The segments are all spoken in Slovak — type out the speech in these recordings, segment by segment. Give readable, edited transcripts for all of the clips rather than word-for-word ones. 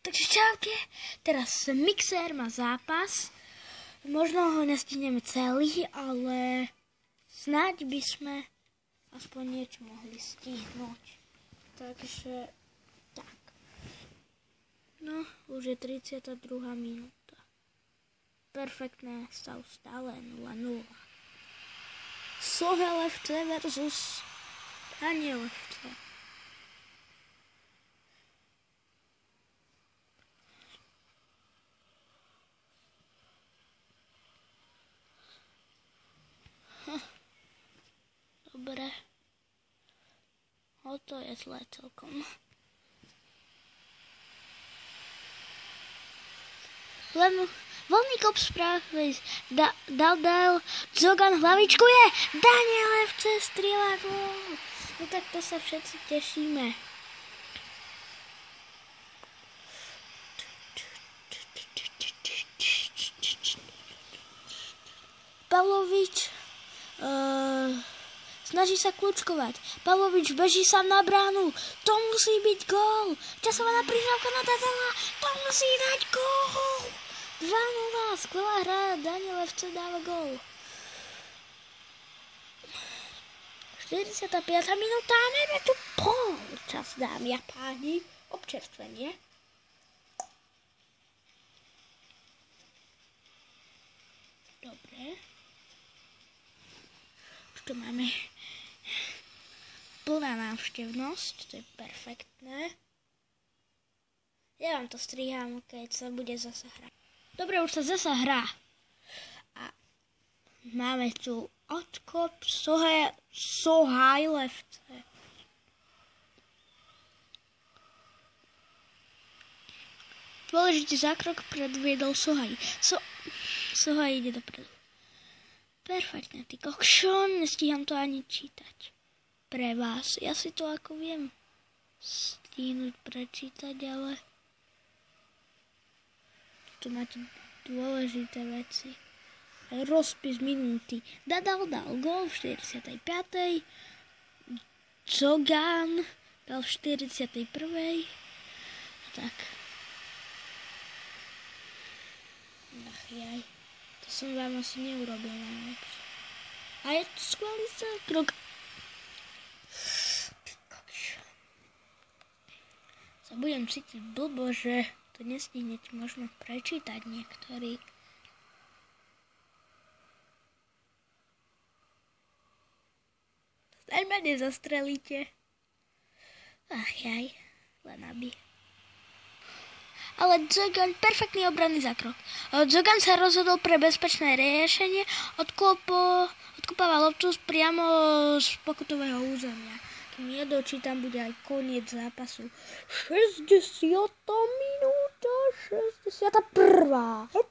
Takže čaute, teraz Mixer má zápas, možno ho nestihneme celý, ale snáď by sme aspoň niečo mohli stihnúť. Takže tak. No, už je 32. minúta. Perfektné, stav stále 0-0. Sohel FC versus Daniel FC. Dobre. O to je zlé celkom. Len voľný kop správy dal Zogan hlavičku je Daniel FC strieľa gól. No tak to sa všetci tešíme. Pavlovič snaží sa kľúčkovať. Pavlovič beží sám na bránu. To musí byť gól. Časovaná prihrávka na Dadala. To musí dať gól. 2-0. Skvelá hra. Daniel FC dáva gól. 45. minúta. Máme tu polčas, dámy a páni. Občerstvenie. Dobre. Už tu máme plná návštevnosť, to je perfektné. Ja vám to strihám, keď sa bude zasa hrať. Dobre, už sa zasa hrá. A máme tu odkop Sohaj FC. Dôležitý zákrok predviedol Sohaj. Sohaj ide dopredu. Perfektne, ty kokšo, nestíham to ani čítať. Pre vás, ja si to ako viem stihnúť prečítať, ale tu máte dôležité veci. Rozpis minúty. Dadal dal gól v 45. Zogan dal v 41. Tak. Ach jaj. To som vám asi neurobil najlepšie. A je to skvelý zákrok. Sa budem cítiť blbo, že to nestihnete možno prečítať niektorí. Snáď ma nezastrelíte. Ach jaj, len aby. Ale Zogan, perfektný obranný zákrok. Zogan sa rozhodol pre bezpečné riešenie, odkopáva loptu priamo z pokutového územia. Kým nedočítam, bude aj koniec zápasu. 60. minúta, 61. Hop.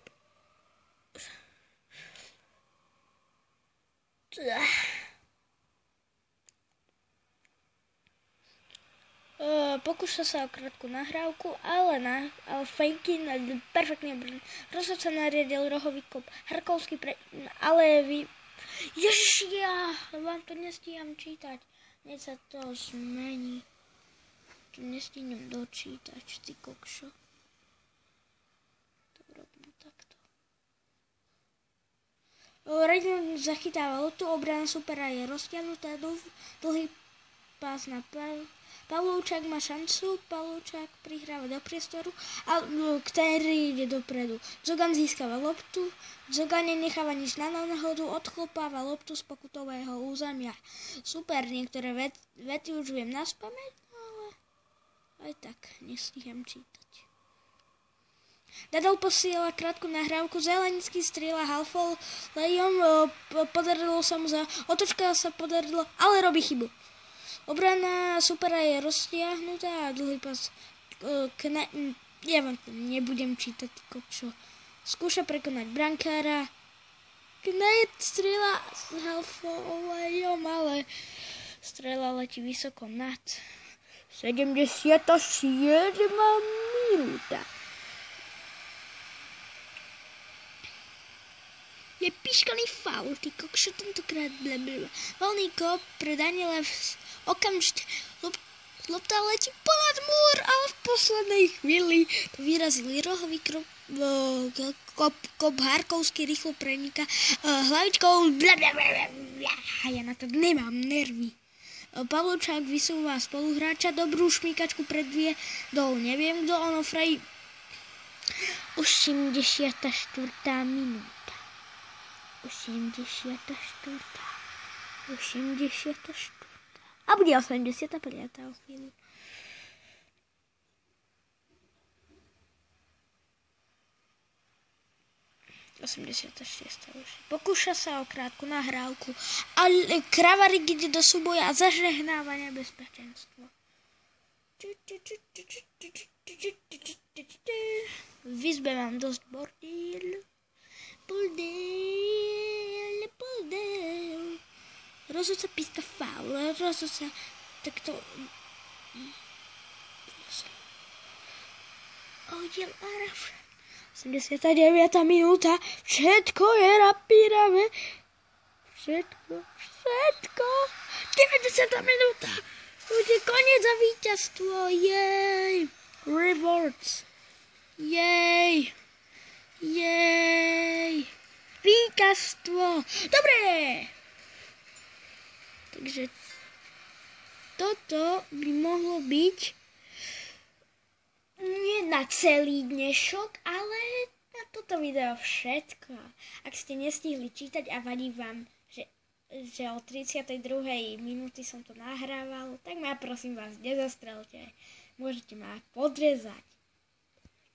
Pokúša sa o krátku nahrávku, ale fejky, perfektný obrany. Rozhodca nariadil rohový kop. Harkovský ale vy... Ježiš, ja vám to nestíham čítať. Hneď sa to zmení. To nestíham dočítať, ty kokšo. To robím takto. Redmond zachytáva lotu, obrana supera je roztiahnutá, dlhý pás na Pavlovčák má šancu, Pavlovčák prihráva do priestoru, ktorý ide dopredu. Zogan získava loptu, Zogan nenecháva nič na náhodu, odchlopáva loptu z pokutového územia. Super, niektoré vety už viem naspamäť, ale aj tak nestíham čítať. Dadal posiela krátku nahrávku, Zelenický strieľa halfol, Lejom podarilo sa mu otočka sa podarilo, ale robí chybu. Obrana supera je roztiahnutá a dlhý pas. Ja vám to nebudem čítať, kokšo. Skúša prekonať brankára. Knet strieľa s halfolejom, ale strieľa letí vysoko nad 77. minúta. Je píškaný faul, ty kokšo, tentokrát blablabla. Voľný kop pre Daniela okamžite Lopta letí ponad múr, ale v poslednej chvíli to vyrazili rohový kop Harkovský rýchlo preniká hlavičkou. A ja na to nemám nervy. Pavlovčák vysúva spoluhráča, dobrú šmíkačku predviedol, neviem kto, Onofrej. 84. minúta. 84. A bude 85. o chvíľu. Už. Pokúša sa o krátku nahrávku, ale Kravarik ide do súboja a zažehnáva nebezpečenstvo. V izbe mám dosť bordel. Rozhodca píska faul, rozhodca takto... Oddiel Araš. 89. minúta, všetko je napínavé. Všetko. 90. minúta, bude koniec a víťazstvo, jej. Rewards, jej. Víťazstvo, dobre. Takže toto by mohlo byť nie na celý dnešok, ale na toto video všetko. Ak ste nestihli čítať a vadí vám, že o 32. minúty som to nahrával, tak ma prosím vás, nezastrelte. Môžete ma podrezať.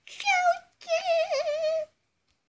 Čaute.